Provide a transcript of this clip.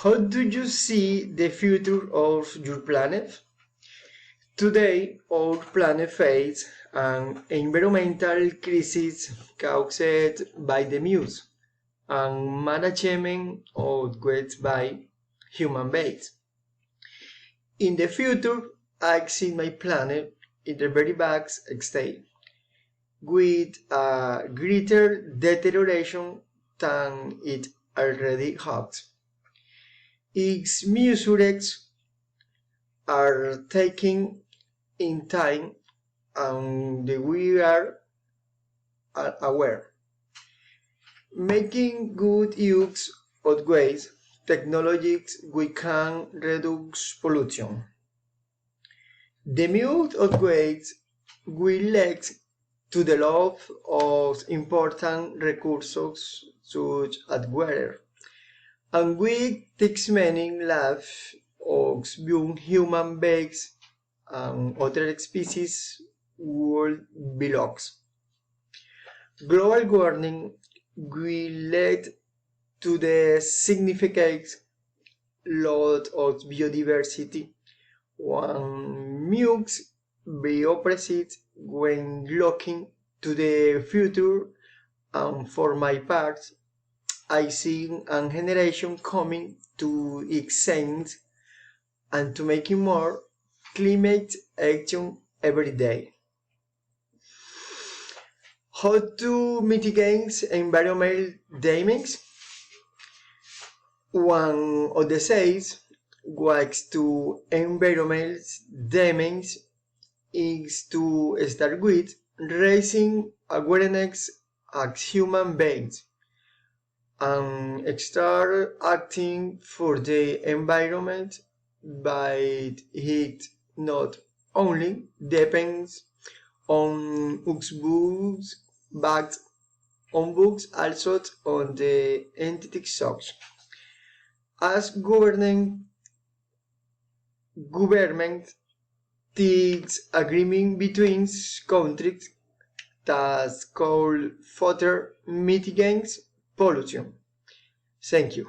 How do you see the future of your planet? Today, our planet faces an environmental crisis caused by the use and management of waste by human beings. In the future, I see my planet in a very bad state, with a greater deterioration than it already has. Its measures are taken in time and we are aware. Making good use of waste technologies we can reduce pollution. The use of waste will lead to the loss of important resources such as water, and we take many lives of young human beings and other species will belong. Global warming will lead to the significant loss of biodiversity. One must be opposite when looking to the future, and for my part, I see a generation coming to extend and to making more climate action every day. How to mitigate environmental damage? One of the says ways to environmental damage is to start with raising awareness as human beings and start acting for the environment, but it not only depends on books, but on books also on the entity such as government takes agreement between countries that could further mitigate pollution. Thank you.